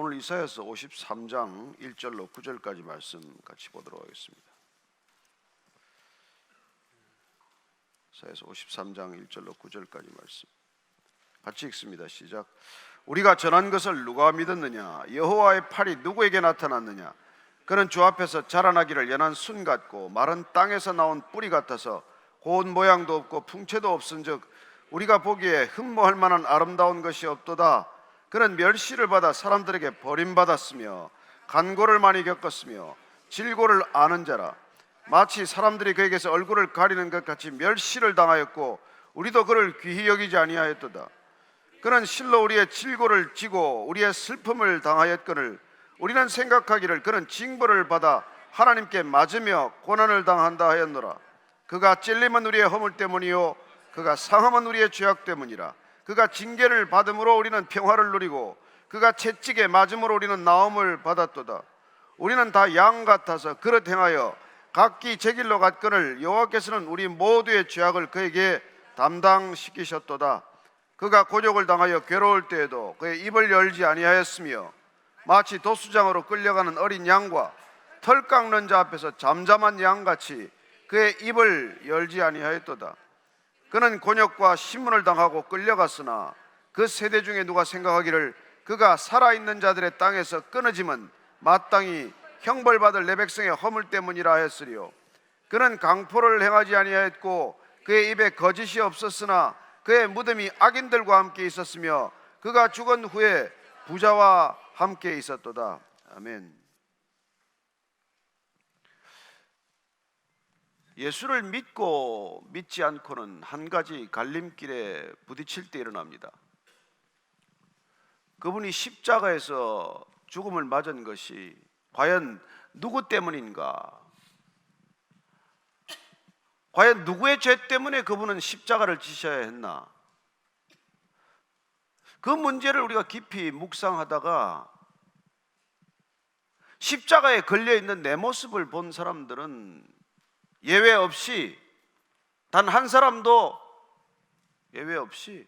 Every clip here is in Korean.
오늘 이사야서 53장 1절로 9절까지 말씀 같이 보도록 하겠습니다. 이사야서 53장 1절로 9절까지 말씀 같이 읽습니다. 시작. 우리가 전한 것을 누가 믿었느냐? 여호와의 팔이 누구에게 나타났느냐? 그는 주 앞에서 자라나기를 연한 순 같고 마른 땅에서 나온 뿌리 같아서 고운 모양도 없고 풍채도 없은즉 우리가 보기에 흠모할 만한 아름다운 것이 없도다. 그는 멸시를 받아 사람들에게 버림받았으며 간고를 많이 겪었으며 질고를 아는 자라. 마치 사람들이 그에게서 얼굴을 가리는 것 같이 멸시를 당하였고 우리도 그를 귀히 여기지 아니하였도다. 그는 실로 우리의 질고를 지고 우리의 슬픔을 당하였거늘 우리는 생각하기를 그는 징벌을 받아 하나님께 맞으며 고난을 당한다 하였노라. 그가 찔림은 우리의 허물 때문이요 그가 상함은 우리의 죄악 때문이라. 그가 징계를 받음으로 우리는 평화를 누리고 그가 채찍에 맞음으로 우리는 나음을 받았도다. 우리는 다 양 같아서 그릇 행하여 각기 제 길로 갔거늘 여호와께서는 우리 모두의 죄악을 그에게 담당시키셨도다. 그가 곤욕을 당하여 괴로울 때에도 그의 입을 열지 아니하였으며 마치 도수장으로 끌려가는 어린 양과 털 깎는 자 앞에서 잠잠한 양같이 그의 입을 열지 아니하였도다. 그는 곤욕과 신문을 당하고 끌려갔으나 그 세대 중에 누가 생각하기를 그가 살아있는 자들의 땅에서 끊어짐은 마땅히 형벌받을 내 백성의 허물 때문이라 하였으리요. 그는 강포를 행하지 아니하였고 그의 입에 거짓이 없었으나 그의 무덤이 악인들과 함께 있었으며 그가 죽은 후에 부자와 함께 있었도다. 아멘. 예수를 믿고 믿지 않고는 한 가지 갈림길에 부딪힐 때 일어납니다. 그분이 십자가에서 죽음을 맞은 것이 과연 누구 때문인가? 과연 누구의 죄 때문에 그분은 십자가를 지셔야 했나? 그 문제를 우리가 깊이 묵상하다가 십자가에 걸려있는 내 모습을 본 사람들은 예외 없이 단 한 사람도 예외 없이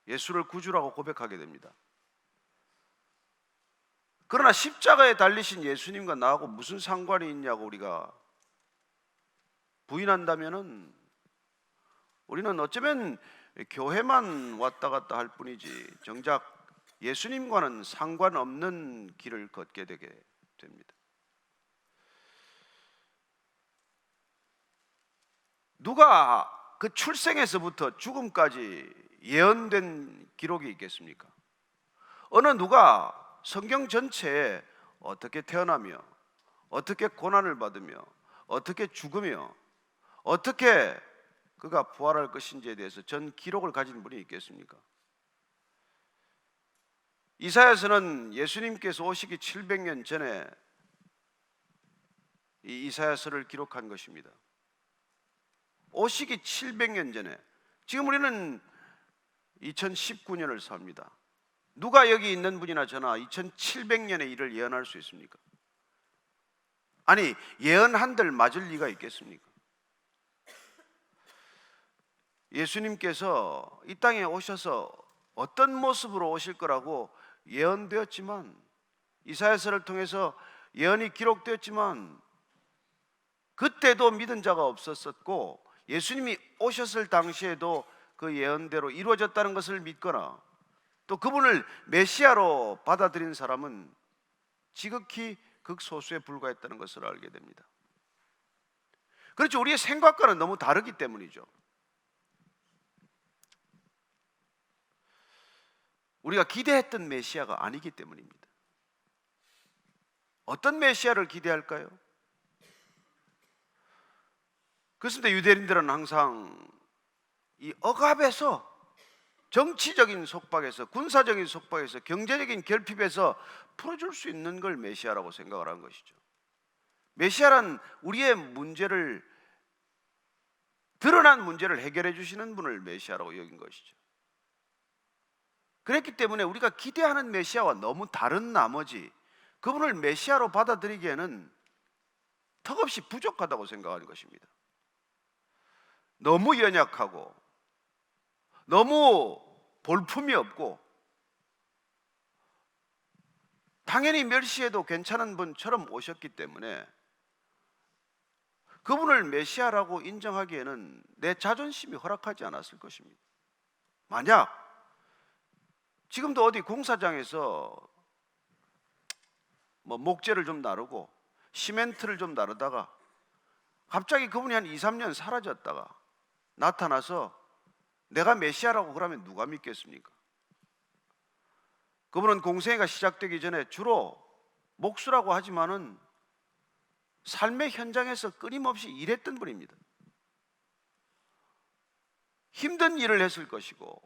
예수를 구주라고 고백하게 됩니다. 그러나 십자가에 달리신 예수님과 나하고 무슨 상관이 있냐고 우리가 부인한다면은 우리는 어쩌면 교회만 왔다 갔다 할 뿐이지 정작 예수님과는 상관없는 길을 걷게 되게 됩니다. 누가 그 출생에서부터 죽음까지 예언된 기록이 있겠습니까? 어느 누가 성경 전체에 어떻게 태어나며 어떻게 고난을 받으며 어떻게 죽으며 어떻게 그가 부활할 것인지에 대해서 전 기록을 가진 분이 있겠습니까? 이사야서는 예수님께서 오시기 700년 전에 이 이사야서를 기록한 것입니다. 오시기 700년 전에, 지금 우리는 2019년을 삽니다. 누가 여기 있는 분이나 저나 2700년의 일을 예언할 수 있습니까? 아니, 예언한들 맞을 리가 있겠습니까? 예수님께서 이 땅에 오셔서 어떤 모습으로 오실 거라고 예언되었지만, 이사야서를 통해서 예언이 기록되었지만 그때도 믿은 자가 없었었고 예수님이 오셨을 당시에도 그 예언대로 이루어졌다는 것을 믿거나 또 그분을 메시아로 받아들인 사람은 지극히 극소수에 불과했다는 것을 알게 됩니다. 그렇죠. 우리의 생각과는 너무 다르기 때문이죠. 우리가 기대했던 메시아가 아니기 때문입니다. 어떤 메시아를 기대할까요? 그렇습니다. 유대인들은 항상 이 억압에서, 정치적인 속박에서, 군사적인 속박에서, 경제적인 결핍에서 풀어줄 수 있는 걸 메시아라고 생각을 한 것이죠. 메시아란 우리의 문제를, 드러난 문제를 해결해 주시는 분을 메시아라고 여긴 것이죠. 그랬기 때문에 우리가 기대하는 메시아와 너무 다른 나머지 그분을 메시아로 받아들이기에는 턱없이 부족하다고 생각하는 것입니다. 너무 연약하고 너무 볼품이 없고 당연히 멸시해도 괜찮은 분처럼 오셨기 때문에 그분을 메시아라고 인정하기에는 내 자존심이 허락하지 않았을 것입니다. 만약 지금도 어디 공사장에서 목재를 좀 나르고 시멘트를 좀 나르다가 갑자기 그분이 한 2, 3년 사라졌다가 나타나서 내가 메시아라고 그러면 누가 믿겠습니까? 그분은 공생애가 시작되기 전에 주로 목수라고 하지만은 삶의 현장에서 끊임없이 일했던 분입니다. 힘든 일을 했을 것이고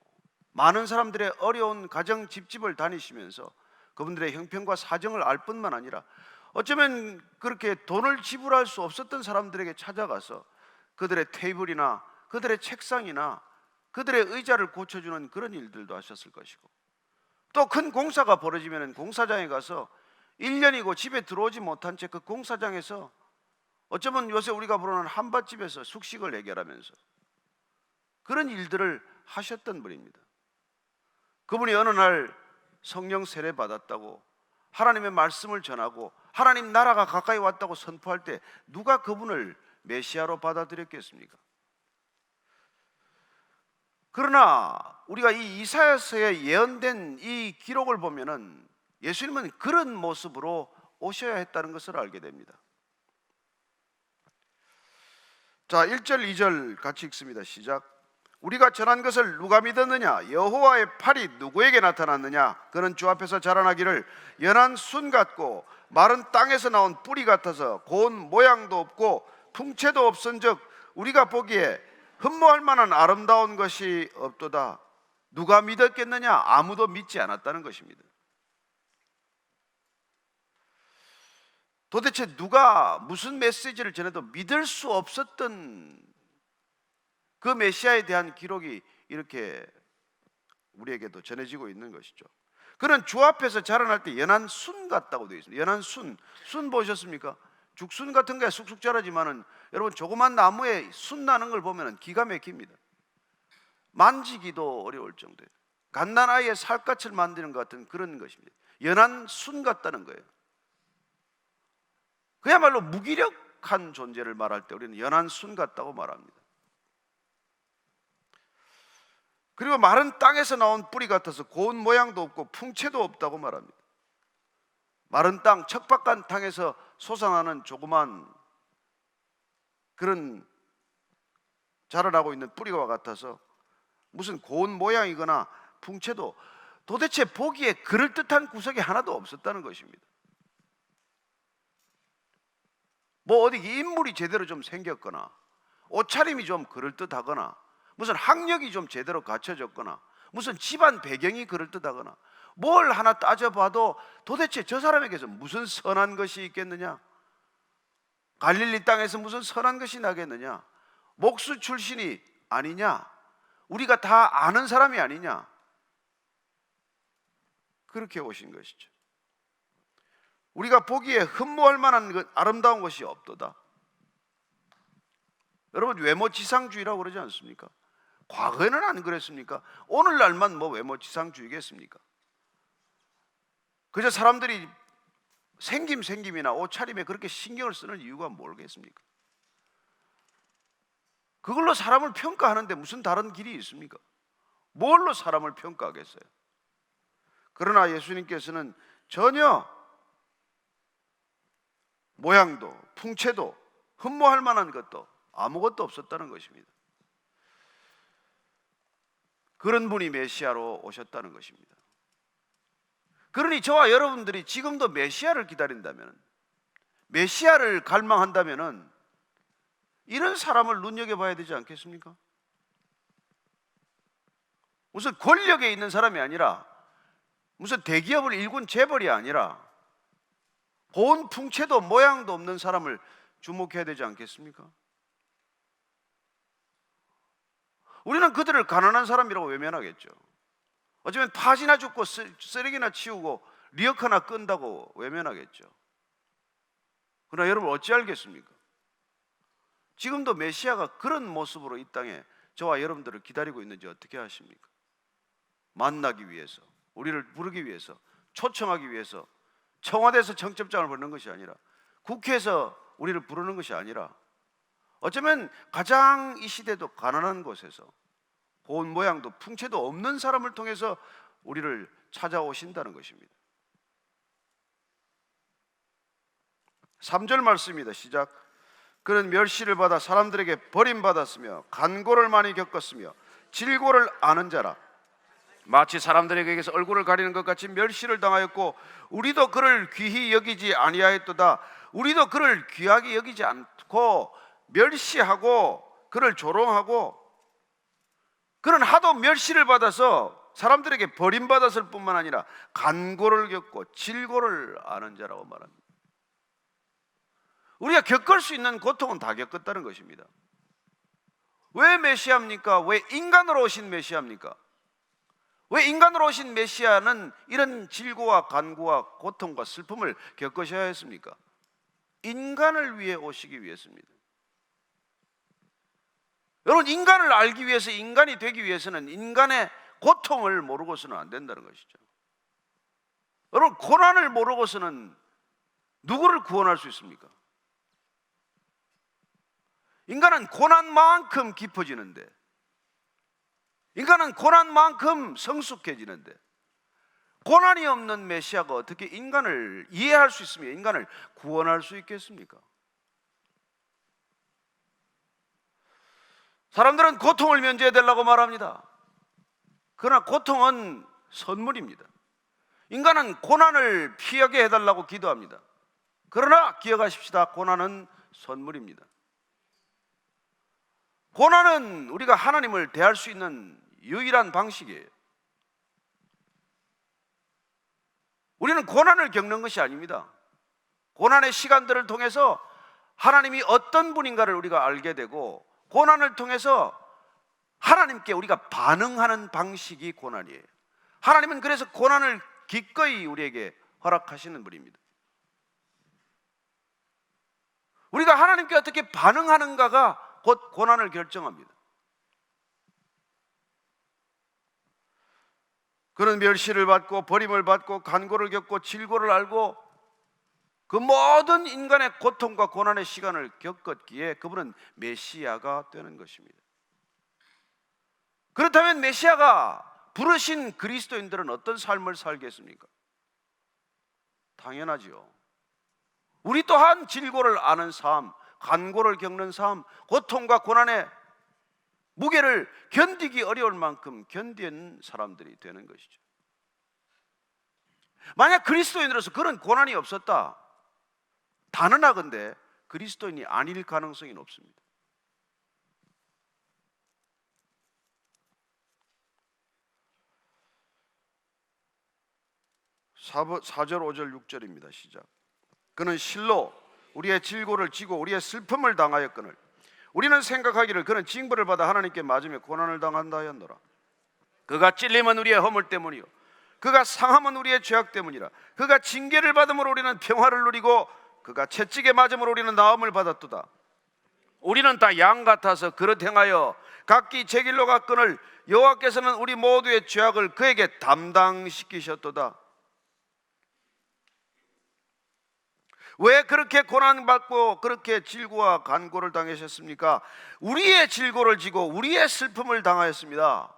많은 사람들의 어려운 가정 집집을 다니시면서 그분들의 형편과 사정을 알 뿐만 아니라 어쩌면 그렇게 돈을 지불할 수 없었던 사람들에게 찾아가서 그들의 테이블이나 그들의 책상이나 그들의 의자를 고쳐주는 그런 일들도 하셨을 것이고, 또 큰 공사가 벌어지면 공사장에 가서 1년이고 집에 들어오지 못한 채 그 공사장에서 어쩌면 요새 우리가 부르는 한밭집에서 숙식을 해결하면서 그런 일들을 하셨던 분입니다. 그분이 어느 날 성령 세례 받았다고 하나님의 말씀을 전하고 하나님 나라가 가까이 왔다고 선포할 때 누가 그분을 메시아로 받아들였겠습니까? 그러나 우리가 이 이사야서에 예언된 이 기록을 보면은 예수님은 그런 모습으로 오셔야 했다는 것을 알게 됩니다. 자, 1절 2절 같이 읽습니다. 시작. 우리가 전한 것을 누가 믿었느냐? 여호와의 팔이 누구에게 나타났느냐? 그는 주 앞에서 자라나기를 연한 순 같고 마른 땅에서 나온 뿌리 같아서 고운 모양도 없고 풍채도 없은즉 우리가 보기에 흠모할 만한 아름다운 것이 없도다. 누가 믿었겠느냐? 아무도 믿지 않았다는 것입니다. 도대체 누가 무슨 메시지를 전해도 믿을 수 없었던 그 메시아에 대한 기록이 이렇게 우리에게도 전해지고 있는 것이죠. 그는 주 앞에서 자라날 때 연한 순 같다고 되어 있습니다. 연한 순 보셨습니까? 죽순 같은 게 쑥쑥 자라지만은 여러분 조그만 나무에 순 나는 걸 보면 기가 막힙니다. 만지기도 어려울 정도예요. 갓난아이의 살갗을 만드는 것 같은 그런 것입니다. 연한 순 같다는 거예요. 그야말로 무기력한 존재를 말할 때 우리는 연한 순 같다고 말합니다. 그리고 마른 땅에서 나온 뿌리 같아서 고운 모양도 없고 풍채도 없다고 말합니다. 마른 땅, 척박한 땅에서 솟아나는 조그만 그런 자라나고 있는 뿌리와 같아서 무슨 고운 모양이거나 풍채도 도대체 보기에 그럴듯한 구석이 하나도 없었다는 것입니다. 뭐 어디 인물이 제대로 좀 생겼거나 옷차림이 좀 그럴듯하거나 무슨 학력이 좀 제대로 갖춰졌거나 무슨 집안 배경이 그럴듯하거나 뭘 하나 따져봐도 도대체 저 사람에게서 무슨 선한 것이 있겠느냐? 갈릴리 땅에서 무슨 선한 것이 나겠느냐? 목수 출신이 아니냐? 우리가 다 아는 사람이 아니냐? 그렇게 오신 것이죠. 우리가 보기에 흠모할 만한 아름다운 것이 없도다. 여러분 외모지상주의라고 그러지 않습니까? 과거에는 안 그랬습니까? 오늘날만 뭐 외모지상주의겠습니까? 그저 사람들이 생김이나 옷차림에 그렇게 신경을 쓰는 이유가 뭘겠습니까? 그걸로 사람을 평가하는데 무슨 다른 길이 있습니까? 뭘로 사람을 평가하겠어요? 그러나 예수님께서는 전혀 모양도 풍채도 흠모할 만한 것도 아무것도 없었다는 것입니다. 그런 분이 메시아로 오셨다는 것입니다. 그러니 저와 여러분들이 지금도 메시아를 기다린다면, 메시아를 갈망한다면 이런 사람을 눈여겨봐야 되지 않겠습니까? 무슨 권력에 있는 사람이 아니라 무슨 대기업을 일군 재벌이 아니라 고운 풍채도 모양도 없는 사람을 주목해야 되지 않겠습니까? 우리는 그들을 가난한 사람이라고 외면하겠죠. 어쩌면 파지나 줍고 쓰레기나 치우고 리어카나 끈다고 외면하겠죠. 그러나 여러분 어찌 알겠습니까? 지금도 메시아가 그런 모습으로 이 땅에 저와 여러분들을 기다리고 있는지 어떻게 아십니까? 만나기 위해서, 우리를 부르기 위해서, 초청하기 위해서 청와대에서 청첩장을 보내는 것이 아니라, 국회에서 우리를 부르는 것이 아니라, 어쩌면 가장 이 시대도 가난한 곳에서 본 모양도 풍채도 없는 사람을 통해서 우리를 찾아오신다는 것입니다. 3절 말씀입니다. 시작. 그는 멸시를 받아 사람들에게 버림받았으며 간고를 많이 겪었으며 질고를 아는 자라. 마치 사람들에게서 얼굴을 가리는 것 같이 멸시를 당하였고 우리도 그를 귀히 여기지 아니하였도다. 우리도 그를 귀하게 여기지 않고 멸시하고 그를 조롱하고, 그는 하도 멸시를 받아서 사람들에게 버림받았을 뿐만 아니라 간고를 겪고 질고를 아는 자라고 말합니다. 우리가 겪을 수 있는 고통은 다 겪었다는 것입니다. 왜 메시아입니까? 왜 인간으로 오신 메시아입니까? 왜 인간으로 오신 메시아는 이런 질고와 간고와 고통과 슬픔을 겪으셔야 했습니까? 인간을 위해 오시기 위해서입니다. 여러분, 인간을 알기 위해서, 인간이 되기 위해서는 인간의 고통을 모르고서는 안 된다는 것이죠. 여러분, 고난을 모르고서는 누구를 구원할 수 있습니까? 인간은 고난만큼 깊어지는데, 인간은 고난만큼 성숙해지는데, 고난이 없는 메시아가 어떻게 인간을 이해할 수 있으며 인간을 구원할 수 있겠습니까? 사람들은 고통을 면제해달라고 말합니다. 그러나 고통은 선물입니다. 인간은 고난을 피하게 해달라고 기도합니다. 그러나 기억하십시다. 고난은 선물입니다. 고난은 우리가 하나님을 대할 수 있는 유일한 방식이에요. 우리는 고난을 겪는 것이 아닙니다. 고난의 시간들을 통해서 하나님이 어떤 분인가를 우리가 알게 되고, 고난을 통해서 하나님께 우리가 반응하는 방식이 고난이에요. 하나님은 그래서 고난을 기꺼이 우리에게 허락하시는 분입니다. 우리가 하나님께 어떻게 반응하는가가 곧 고난을 결정합니다. 그는 멸시를 받고 버림을 받고 간고를 겪고 질고를 알고 그 모든 인간의 고통과 고난의 시간을 겪었기에 그분은 메시아가 되는 것입니다. 그렇다면 메시아가 부르신 그리스도인들은 어떤 삶을 살겠습니까? 당연하지요. 우리 또한 질고를 아는 삶, 간고를 겪는 삶, 고통과 고난의 무게를 견디기 어려울 만큼 견디는 사람들이 되는 것이죠. 만약 그리스도인으로서 그런 고난이 없었다, 단언하건대 그리스도인이 아닐 가능성이 높습니다. (4절, 5절, 6절입니다. 시작. 그는 실로 우리의 질고를 지고 우리의 슬픔을 당하였거늘 우리는 생각하기를 그는 징벌을 받아 하나님께 맞으며 고난을 당한다 하였노라. 그가 찔림은 우리의 허물 때문이요 그가 상함은 우리의 죄악 때문이라. 그가 징계를 받음으로 우리는 평화를 누리고 그가 채찍에 맞음으로 우리는 나음을 받았도다. 우리는 다 양 같아서 그릇 행하여 각기 제 길로 갔거늘 여호와께서는 우리 모두의 죄악을 그에게 담당시키셨도다. 왜 그렇게 고난받고 그렇게 질고와 간고를 당하셨습니까? 우리의 질고를 지고 우리의 슬픔을 당하였습니다.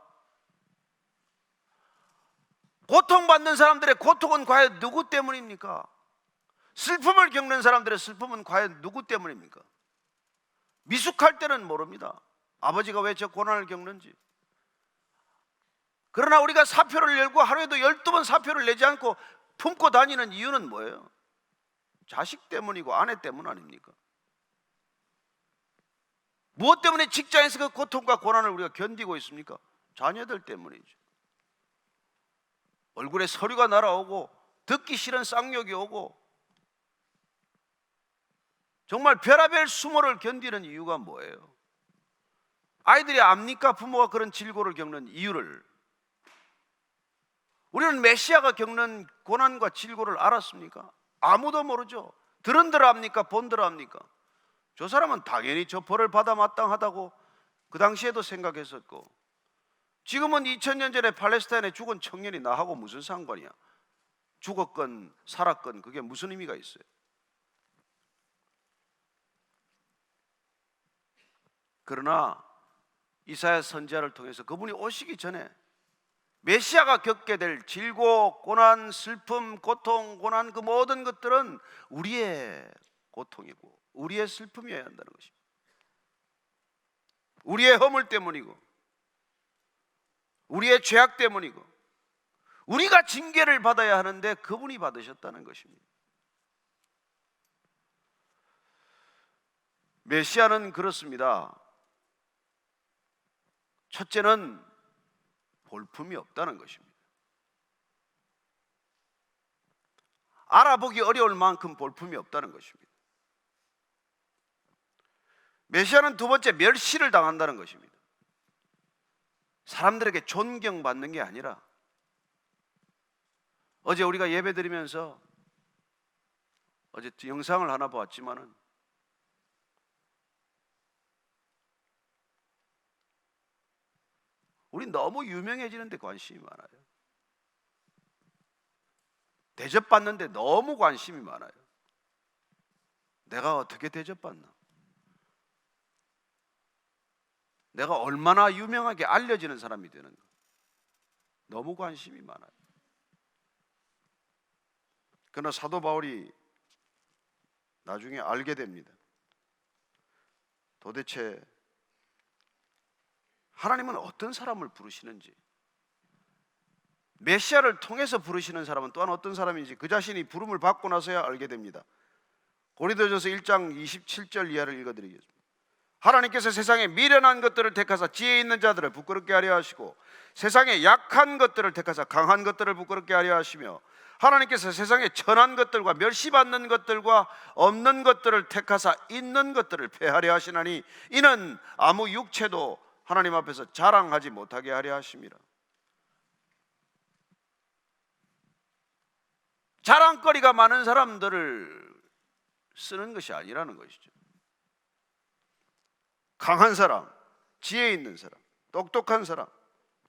고통받는 사람들의 고통은 과연 누구 때문입니까? 슬픔을 겪는 사람들의 슬픔은 과연 누구 때문입니까? 미숙할 때는 모릅니다. 아버지가 왜 저 고난을 겪는지. 그러나 우리가 사표를 열고 하루에도 12번 사표를 내지 않고 품고 다니는 이유는 뭐예요? 자식 때문이고 아내 때문 아닙니까? 무엇 때문에 직장에서 그 고통과 고난을 우리가 견디고 있습니까? 자녀들 때문이죠. 얼굴에 서류가 날아오고 듣기 싫은 쌍욕이 오고 정말 별의별 수모를 견디는 이유가 뭐예요? 아이들이 압니까? 부모가 그런 질고를 겪는 이유를. 우리는 메시아가 겪는 고난과 질고를 알았습니까? 아무도 모르죠. 들은들 압니까? 본들 압니까? 저 사람은 당연히 저 벌을 받아 마땅하다고 그 당시에도 생각했었고, 지금은 2000년 전에 팔레스타인에 죽은 청년이 나하고 무슨 상관이야? 죽었건 살았건 그게 무슨 의미가 있어요? 그러나 이사야 선지자를 통해서 그분이 오시기 전에 메시아가 겪게 될 질고, 고난, 슬픔, 고통, 고난, 그 모든 것들은 우리의 고통이고 우리의 슬픔이어야 한다는 것입니다. 우리의 허물 때문이고 우리의 죄악 때문이고 우리가 징계를 받아야 하는데 그분이 받으셨다는 것입니다. 메시아는 그렇습니다. 첫째는 볼품이 없다는 것입니다. 알아보기 어려울 만큼 볼품이 없다는 것입니다. 메시아는 두 번째, 멸시를 당한다는 것입니다. 사람들에게 존경받는 게 아니라, 어제 우리가 예배 드리면서 어제 영상을 하나 보았지만은 우리 너무 유명해지는데 관심이 많아요. 대접받는데 너무 관심이 많아요. 내가 어떻게 대접받나? 내가 얼마나 유명하게 알려지는 사람이 되는가? 너무 관심이 많아요. 그러나 사도 바울이 나중에 알게 됩니다. 도대체 하나님은 어떤 사람을 부르시는지, 메시아를 통해서 부르시는 사람은 또한 어떤 사람인지 그 자신이 부름을 받고 나서야 알게 됩니다. 고린도전서 1장 27절 이하를 읽어드리겠습니다. 하나님께서 세상에 미련한 것들을 택하사 지혜 있는 자들을 부끄럽게 하려 하시고 세상에 약한 것들을 택하사 강한 것들을 부끄럽게 하려 하시며 하나님께서 세상에 천한 것들과 멸시받는 것들과 없는 것들을 택하사 있는 것들을 폐하려 하시나니 이는 아무 육체도 하나님 앞에서 자랑하지 못하게 하려 하심이라. 자랑거리가 많은 사람들을 쓰는 것이 아니라는 것이죠. 강한 사람, 지혜 있는 사람, 똑똑한 사람,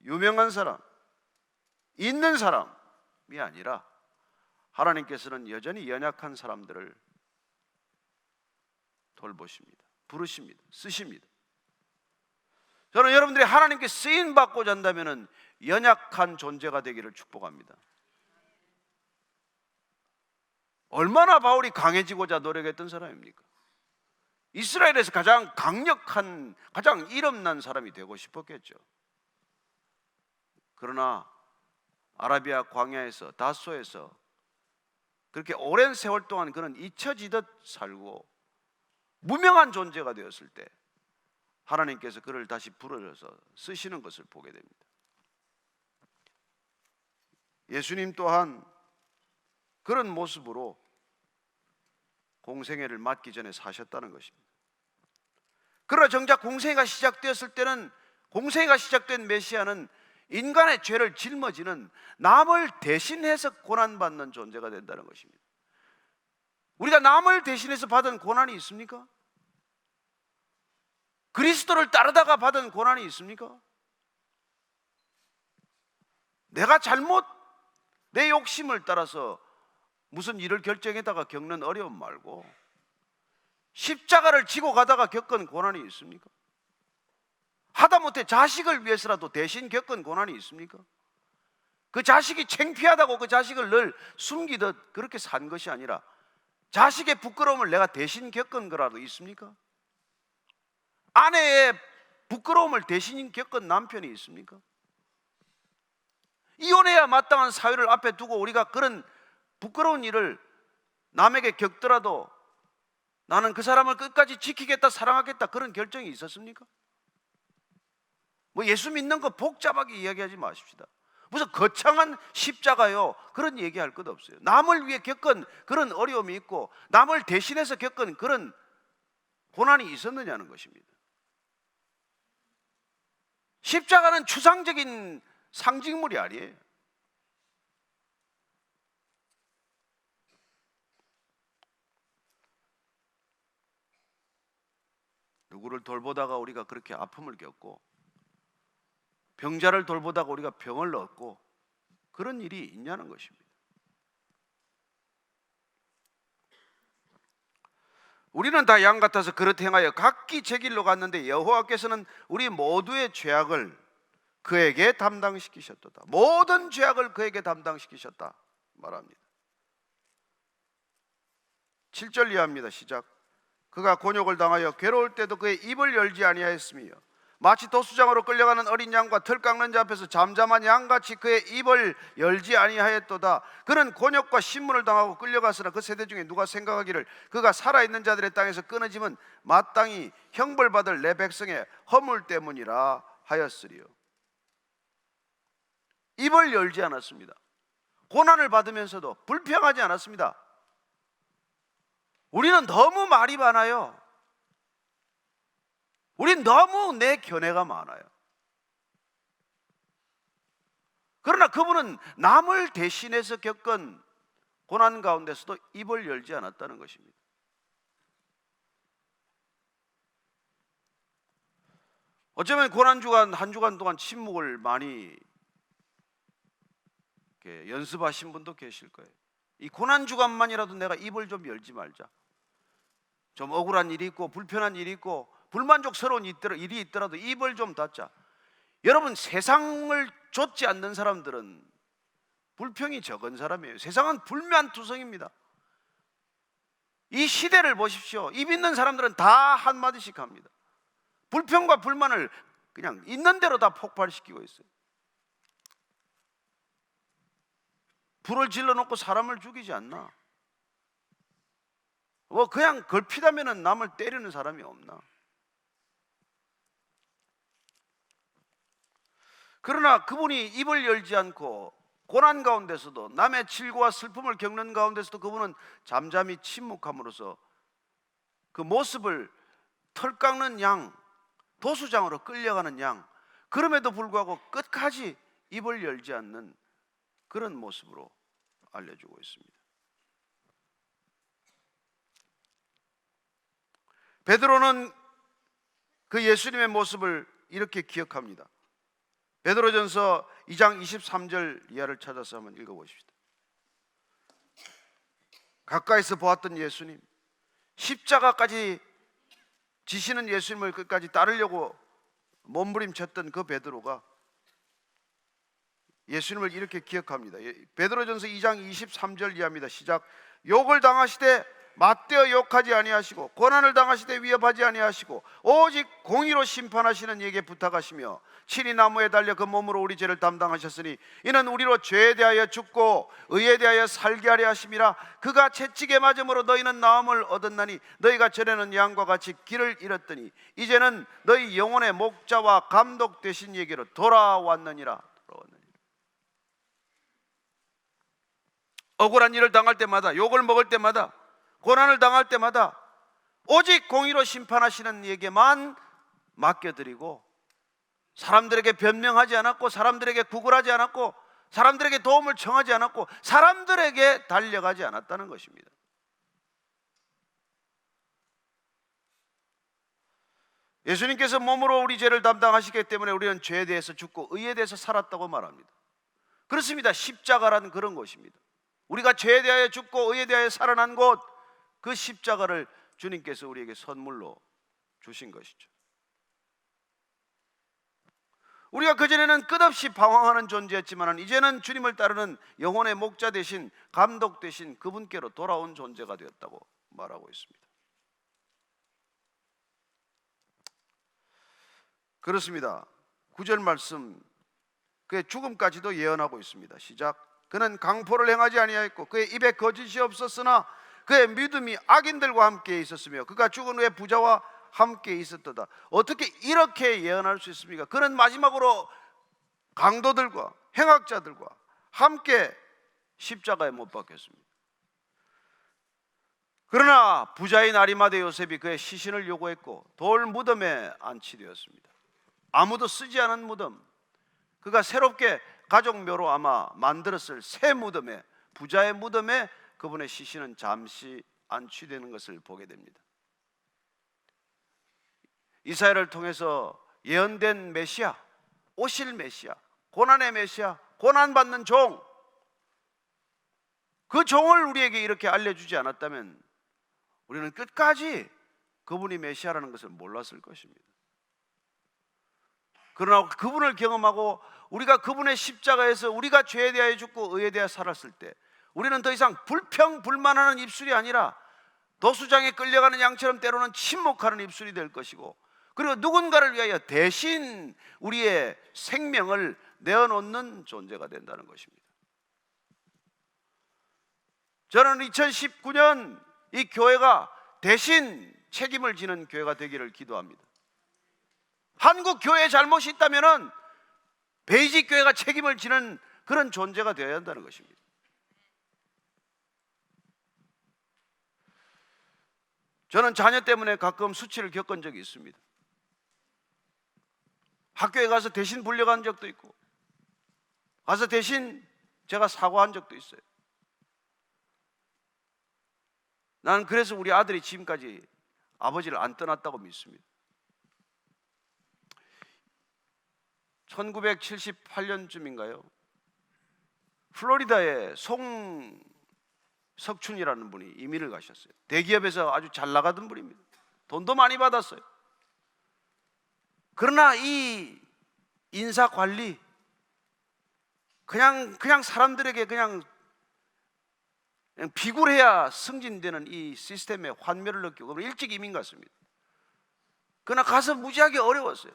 유명한 사람, 있는 사람이 아니라 하나님께서는 여전히 연약한 사람들을 돌보십니다. 부르십니다. 쓰십니다. 저는 여러분들이 하나님께 쓰임 받고자 한다면 연약한 존재가 되기를 축복합니다. 얼마나 바울이 강해지고자 노력했던 사람입니까? 이스라엘에서 가장 강력한, 가장 이름난 사람이 되고 싶었겠죠. 그러나 아라비아 광야에서, 다소에서 그렇게 오랜 세월 동안 그는 잊혀지듯 살고 무명한 존재가 되었을 때 하나님께서 그를 다시 불러서 쓰시는 것을 보게 됩니다. 예수님 또한 그런 모습으로 공생애를 맞기 전에 사셨다는 것입니다. 그러나 정작 공생애가 시작되었을 때는, 공생애가 시작된 메시아는 인간의 죄를 짊어지는, 남을 대신해서 고난받는 존재가 된다는 것입니다. 우리가 남을 대신해서 받은 고난이 있습니까? 그리스도를 따르다가 받은 고난이 있습니까? 내가 잘못, 내 욕심을 따라서 무슨 일을 결정했다가 겪는 어려움 말고 십자가를 지고 가다가 겪은 고난이 있습니까? 하다못해 자식을 위해서라도 대신 겪은 고난이 있습니까? 그 자식이 창피하다고 그 자식을 늘 숨기듯 그렇게 산 것이 아니라 자식의 부끄러움을 내가 대신 겪은 거라도 있습니까? 아내의 부끄러움을 대신 겪은 남편이 있습니까? 이혼해야 마땅한 사유를 앞에 두고 우리가 그런 부끄러운 일을 남에게 겪더라도 나는 그 사람을 끝까지 지키겠다, 사랑하겠다, 그런 결정이 있었습니까? 뭐 예수 믿는 거 복잡하게 이야기하지 마십시다. 무슨 거창한 십자가요, 그런 얘기할 것 없어요. 남을 위해 겪은 그런 어려움이 있고 남을 대신해서 겪은 그런 고난이 있었느냐는 것입니다. 십자가는 추상적인 상징물이 아니에요. 누구를 돌보다가 우리가 그렇게 아픔을 겪고 병자를 돌보다가 우리가 병을 얻고 그런 일이 있냐는 것입니다. 우리는 다 양 같아서 그렇게 행하여 각기 제 길로 갔는데 여호와께서는 우리 모두의 죄악을 그에게 담당시키셨도다. 모든 죄악을 그에게 담당시키셨다 말합니다. 7절 이하입니다. 시작. 그가 곤욕을 당하여 괴로울 때도 그의 입을 열지 아니하였으며 마치 도수장으로 끌려가는 어린 양과 털 깎는 자 앞에서 잠잠한 양같이 그의 입을 열지 아니하였도다. 그는 곤욕과 신문을 당하고 끌려갔으나 그 세대 중에 누가 생각하기를 그가 살아있는 자들의 땅에서 끊어짐은 마땅히 형벌받을 내 백성의 허물 때문이라 하였으리요. 입을 열지 않았습니다. 고난을 받으면서도 불평하지 않았습니다. 우리는 너무 말이 많아요. 우린 너무 내 견해가 많아요. 그러나 그분은 남을 대신해서 겪은 고난 가운데서도 입을 열지 않았다는 것입니다. 어쩌면 고난 주간 한 주간 동안 침묵을 많이 연습하신 분도 계실 거예요. 이 고난 주간만이라도 내가 입을 좀 열지 말자. 좀 억울한 일이 있고 불편한 일이 있고 불만족스러운 일이 있더라도 입을 좀 닫자. 여러분, 세상을 좇지 않는 사람들은 불평이 적은 사람이에요. 세상은 불면투성입니다. 이 시대를 보십시오. 입 있는 사람들은 다 한마디씩 합니다. 불평과 불만을 그냥 있는 대로 다 폭발시키고 있어요. 불을 질러놓고 사람을 죽이지 않나? 그냥 걸핏하면 남을 때리는 사람이 없나? 그러나 그분이 입을 열지 않고 고난 가운데서도 남의 질고와 슬픔을 겪는 가운데서도 그분은 잠잠히 침묵함으로써 그 모습을 털 깎는 양, 도수장으로 끌려가는 양, 그럼에도 불구하고 끝까지 입을 열지 않는 그런 모습으로 알려주고 있습니다. 베드로는 그 예수님의 모습을 이렇게 기억합니다. 베드로전서 2장 23절 이하를 찾아서 한번 읽어보십시다. 가까이서 보았던 예수님, 십자가까지 지시는 예수님을 끝까지 따르려고 몸부림쳤던 그 베드로가 예수님을 이렇게 기억합니다. 베드로전서 2장 23절 이하입니다. 시작. 욕을 당하시되 맞대어 욕하지 아니하시고 고난을 당하시되 위협하지 아니하시고 오직 공의로 심판하시는 이에게 부탁하시며 친히 나무에 달려 그 몸으로 우리 죄를 담당하셨으니 이는 우리로 죄에 대하여 죽고 의에 대하여 살게 하려 하심이라. 그가 채찍에 맞음으로 너희는 나음을 얻었나니 너희가 전에는 양과 같이 길을 잃었더니 이제는 너희 영혼의 목자와 감독 되신 이에게로 돌아왔느니라. 억울한 일을 당할 때마다, 욕을 먹을 때마다, 고난을 당할 때마다 오직 공의로 심판하시는 이에게만 맡겨드리고 사람들에게 변명하지 않았고 사람들에게 구걸하지 않았고 사람들에게 도움을 청하지 않았고 사람들에게 달려가지 않았다는 것입니다. 예수님께서 몸으로 우리 죄를 담당하시기 때문에 우리는 죄에 대해서 죽고 의에 대해서 살았다고 말합니다. 그렇습니다. 십자가라는 그런 것입니다. 우리가 죄에 대하여 죽고 의에 대하여 살아난 곳, 그 십자가를 주님께서 우리에게 선물로 주신 것이죠. 우리가 그전에는 끝없이 방황하는 존재였지만 이제는 주님을 따르는 영혼의 목자 되신 감독 되신 그분께로 돌아온 존재가 되었다고 말하고 있습니다. 그렇습니다. 9절 말씀, 그의 죽음까지도 예언하고 있습니다. 시작. 그는 강포를 행하지 아니하였고 그의 입에 거짓이 없었으나 그의 믿음이 악인들과 함께 있었으며 그가 죽은 후에 부자와 함께 있었도다. 어떻게 이렇게 예언할 수 있습니까? 그는 마지막으로 강도들과 행악자들과 함께 십자가에 못 박혔습니다. 그러나 부자인 아리마대 요셉이 그의 시신을 요구했고 돌 무덤에 안치되었습니다. 아무도 쓰지 않은 무덤, 그가 새롭게 가족묘로 아마 만들었을 새 무덤에, 부자의 무덤에 그분의 시신은 잠시 안치되는 것을 보게 됩니다. 이사야를 통해서 예언된 메시아, 오실 메시아, 고난의 메시아, 고난받는 종, 그 종을 우리에게 이렇게 알려주지 않았다면 우리는 끝까지 그분이 메시아라는 것을 몰랐을 것입니다. 그러나 그분을 경험하고 우리가 그분의 십자가에서 우리가 죄에 대하여 죽고 의에 대하여 살았을 때 우리는 더 이상 불평불만하는 입술이 아니라 도수장에 끌려가는 양처럼 때로는 침묵하는 입술이 될 것이고, 그리고 누군가를 위하여 대신 우리의 생명을 내어놓는 존재가 된다는 것입니다. 저는 2019년 이 교회가 대신 책임을 지는 교회가 되기를 기도합니다. 한국 교회에 잘못이 있다면 베이직 교회가 책임을 지는 그런 존재가 되어야 한다는 것입니다. 저는 자녀 때문에 가끔 수치를 겪은 적이 있습니다. 학교에 가서 대신 불려간 적도 있고, 가서 대신 제가 사과한 적도 있어요. 나는 그래서 우리 아들이 지금까지 아버지를 안 떠났다고 믿습니다. 1978년쯤인가요? 플로리다에 석춘이라는 분이 이민을 가셨어요. 대기업에서 아주 잘 나가던 분입니다. 돈도 많이 받았어요. 그러나 이 인사 관리, 그냥 사람들에게 그냥 비굴해야 승진되는 이 시스템에 환멸을 느끼고 그럼 일찍 이민 갔습니다. 그러나 가서 무지하게 어려웠어요.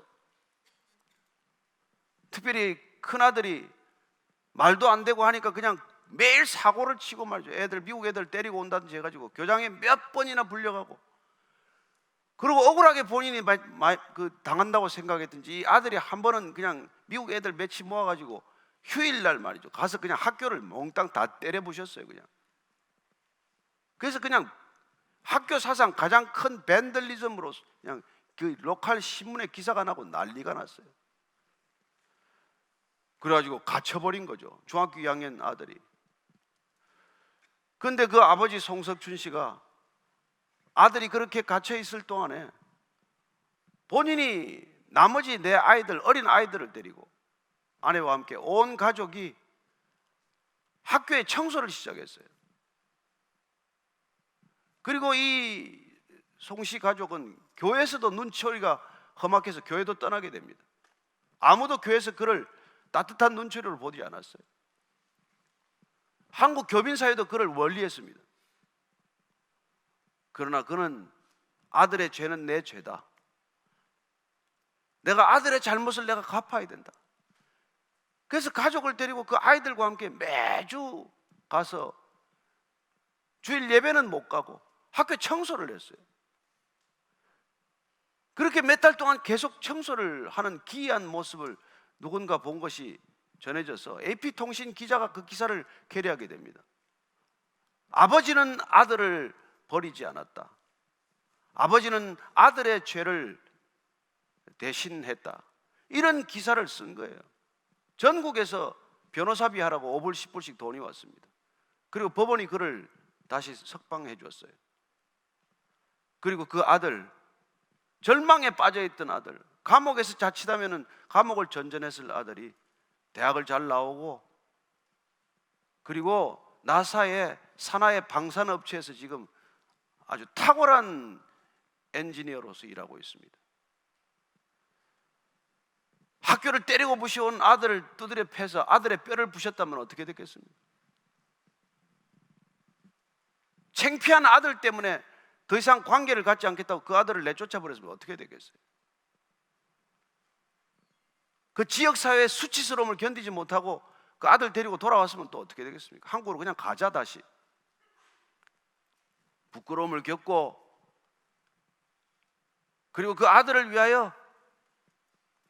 특별히 큰아들이 말도 안 되고 하니까 그냥 매일 사고를 치고 말이죠. 미국 애들 때리고 온다든지 해가지고 교장에 몇 번이나 불려가고, 그리고 억울하게 본인이 당한다고 생각했든지 이 아들이 한 번은 그냥 미국 애들 며칠 모아가지고 휴일날 말이죠, 가서 그냥 학교를 몽땅 다 때려 부셨어요. 그래서 그냥 학교 사상 가장 큰 밴들리즘으로 그냥 그 로컬 신문에 기사가 나고 난리가 났어요. 그래가지고 갇혀버린 거죠, 중학교 2학년 아들이. 그런데 그 아버지 송석춘 씨가 아들이 그렇게 갇혀 있을 동안에 본인이 나머지 내 아이들, 어린 아이들을 데리고 아내와 함께 온 가족이 학교에 청소를 시작했어요. 그리고 이 송씨 가족은 교회에서도 눈초리가 험악해서 교회도 떠나게 됩니다. 아무도 교회에서 그를 따뜻한 눈초리로 보지 않았어요. 한국 교민사회도 그를 원리했습니다. 그러나 그는 아들의 죄는 내 죄다, 내가 아들의 잘못을 내가 갚아야 된다. 그래서 가족을 데리고 그 아이들과 함께 매주 가서 주일 예배는 못 가고 학교 청소를 했어요. 그렇게 몇 달 동안 계속 청소를 하는 기이한 모습을 누군가 본 것이 전해져서 AP통신 기자가 그 기사를 게재하게 됩니다. 아버지는 아들을 버리지 않았다, 아버지는 아들의 죄를 대신했다, 이런 기사를 쓴 거예요. 전국에서 변호사비 하라고 5불 10불씩 돈이 왔습니다. 그리고 법원이 그를 다시 석방해 줬어요. 그리고 그 아들, 절망에 빠져있던 아들, 감옥에서 자칫하면 감옥을 전전했을 아들이 대학을 잘 나오고, 그리고 나사의 산하의 방산업체에서 지금 아주 탁월한 엔지니어로서 일하고 있습니다. 학교를 때리고 부셔온 아들을 두드려 패서 아들의 뼈를 부셨다면 어떻게 됐겠습니까? 창피한 아들 때문에 더 이상 관계를 갖지 않겠다고 그 아들을 내쫓아 버렸으면 어떻게 되겠어요? 그 지역사회의 수치스러움을 견디지 못하고 그 아들 데리고 돌아왔으면 또 어떻게 되겠습니까? 한국으로 그냥 가자 다시. 부끄러움을 겪고, 그리고 그 아들을 위하여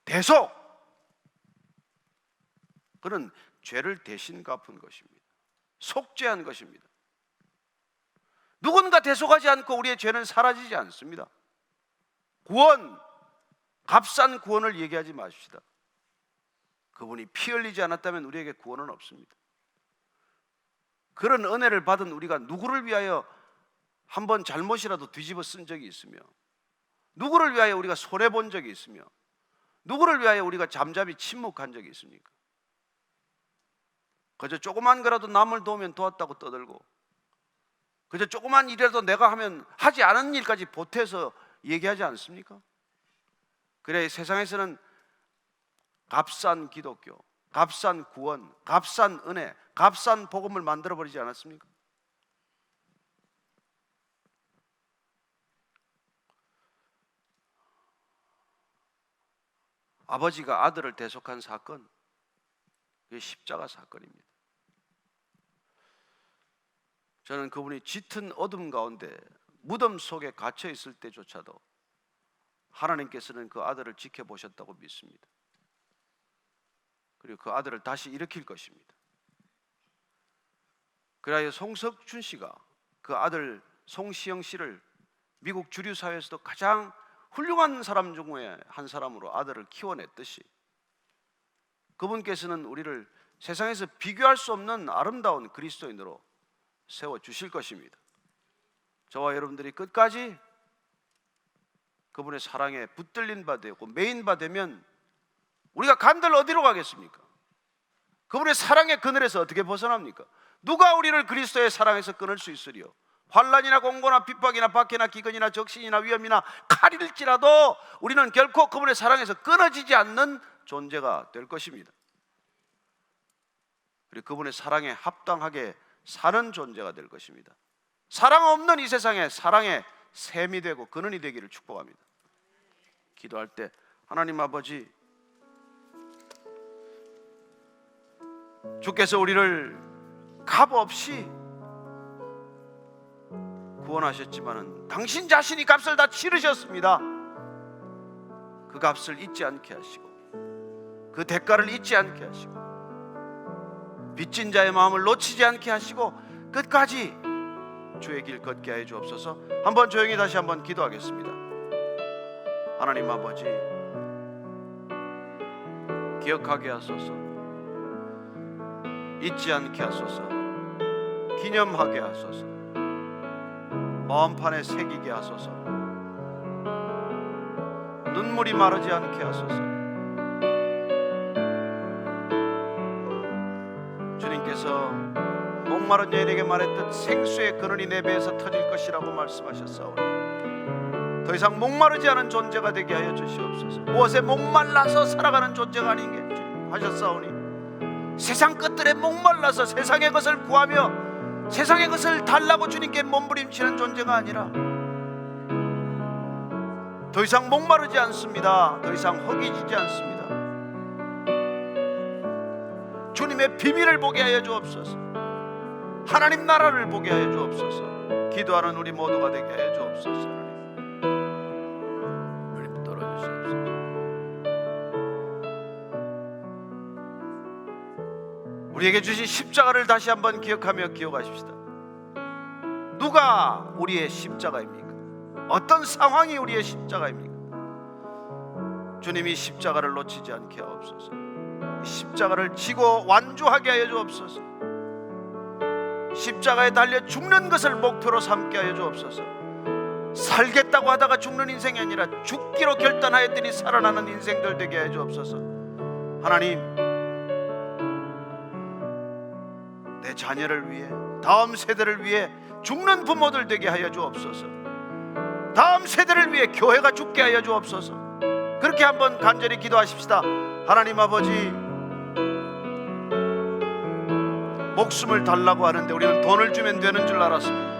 대속, 그는 죄를 대신 갚은 것입니다. 속죄한 것입니다. 누군가 대속하지 않고 우리의 죄는 사라지지 않습니다. 구원, 값싼 구원을 얘기하지 마십시다. 그분이 피 흘리지 않았다면 우리에게 구원은 없습니다. 그런 은혜를 받은 우리가 누구를 위하여 한번 잘못이라도 뒤집어 쓴 적이 있으며, 누구를 위하여 우리가 손해본 적이 있으며, 누구를 위하여 우리가 잠잠히 침묵한 적이 있습니까? 그저 조그만 거라도 남을 도우면 도왔다고 떠들고, 그저 조그만 일이라도 내가 하면 하지 않은 일까지 보태서 얘기하지 않습니까? 그래 세상에서는 값싼 기독교, 값싼 구원, 값싼 은혜, 값싼 복음을 만들어버리지 않았습니까? 아버지가 아들을 대속한 사건, 그게 십자가 사건입니다. 저는 그분이 짙은 어둠 가운데 무덤 속에 갇혀 있을 때조차도 하나님께서는 그 아들을 지켜보셨다고 믿습니다. 그리고 그 아들을 다시 일으킬 것입니다. 그래야 송석준 씨가 그 아들 송시영 씨를 미국 주류 사회에서도 가장 훌륭한 사람 중에 한 사람으로 아들을 키워냈듯이 그분께서는 우리를 세상에서 비교할 수 없는 아름다운 그리스도인으로 세워주실 것입니다. 저와 여러분들이 끝까지 그분의 사랑에 붙들린 바 되고 메인 바 되면 우리가 간들 어디로 가겠습니까? 그분의 사랑의 그늘에서 어떻게 벗어납니까? 누가 우리를 그리스도의 사랑에서 끊을 수 있으리요? 환난이나 공고나 핍박이나 박해나 기근이나 적신이나 위험이나 칼일지라도 우리는 결코 그분의 사랑에서 끊어지지 않는 존재가 될 것입니다. 그리고 그분의 사랑에 합당하게 사는 존재가 될 것입니다. 사랑 없는 이 세상에 사랑의 샘이 되고 근원이 되기를 축복합니다. 기도할 때 하나님 아버지, 주께서 우리를 값없이 구원하셨지만은 당신 자신이 값을 다 치르셨습니다. 그 값을 잊지 않게 하시고 그 대가를 잊지 않게 하시고 빚진 자의 마음을 놓치지 않게 하시고 끝까지 주의 길 걷게 하여 주옵소서. 한번 조용히 다시 한번 기도하겠습니다. 하나님 아버지, 기억하게 하소서, 잊지 않게 하소서, 기념하게 하소서, 마음판에 새기게 하소서, 눈물이 마르지 않게 하소서. 주님께서 목마른 여인에게 말했듯 생수의 근원이 내 배에서 터질 것이라고 말씀하셨사오니 더 이상 목마르지 않은 존재가 되게 하여 주시옵소서. 무엇에 목말라서 살아가는 존재가 아닌 게 주님 하셨사오니 세상 끝들에 목말라서 세상의 것을 구하며 세상의 것을 달라고 주님께 몸부림치는 존재가 아니라 더 이상 목마르지 않습니다. 더 이상 허기지지 않습니다. 주님의 비밀을 보게 하여 주옵소서. 하나님 나라를 보게 하여 주옵소서. 기도하는 우리 모두가 되게 하여 주옵소서. 하나님 떨어주시옵소서. 우리에게 주신 십자가를 다시 한번 기억하며 기억하십시다. 누가 우리의 십자가입니까? 어떤 상황이 우리의 십자가입니까? 주님이 십자가를 놓치지 않게 하옵소서. 십자가를 지고 완주하게 하여 주옵소서. 십자가에 달려 죽는 것을 목표로 삼게 하여 주옵소서. 살겠다고 하다가 죽는 인생이 아니라 죽기로 결단하였더니 살아나는 인생들 되게 하여 주옵소서. 하나님, 내 자녀를 위해, 다음 세대를 위해 죽는 부모들 되게 하여 주옵소서. 다음 세대를 위해 교회가 죽게 하여 주옵소서. 그렇게 한번 간절히 기도하십시다. 하나님 아버지, 목숨을 달라고 하는데 우리는 돈을 주면 되는 줄 알았습니다.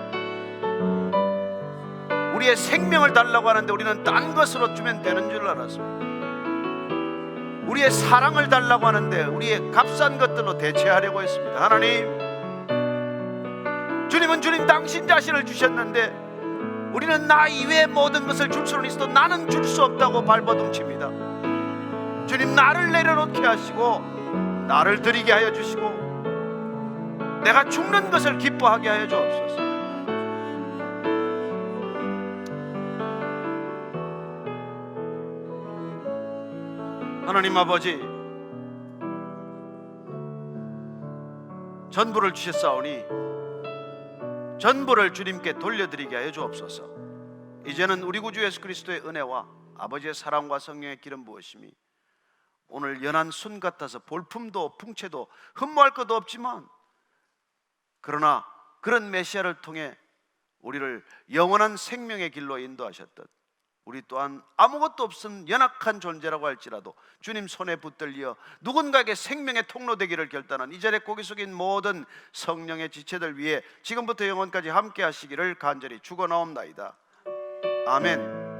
우리의 생명을 달라고 하는데 우리는 딴 것으로 주면 되는 줄 알았습니다. 우리의 사랑을 달라고 하는데 우리의 값싼 것들로 대체하려고 했습니다. 하나님, 주님은 주님 당신 자신을 주셨는데 우리는 나 이외의 모든 것을 줄 수는 있어도 나는 줄 수 없다고 발버둥칩니다. 주님, 나를 내려놓게 하시고 나를 드리게 하여 주시고 내가 죽는 것을 기뻐하게 하여 주옵소서. 하나님 아버지, 전부를 주셨사오니 전부를 주님께 돌려드리게 하여 주옵소서. 이제는 우리 구주 예수 그리스도의 은혜와 아버지의 사랑과 성령의 기름 부으심이 오늘 연한 순 같아서 볼품도 풍채도 흠모할 것도 없지만 그러나 그런 메시아를 통해 우리를 영원한 생명의 길로 인도하셨듯 우리 또한 아무것도 없은 연약한 존재라고 할지라도 주님 손에 붙들려 누군가에게 생명의 통로 되기를 결단한 이 자리에 고개 숙인 모든 성령의 지체들 위해 지금부터 영원까지 함께 하시기를 간절히 축원하옵나이다. 아멘.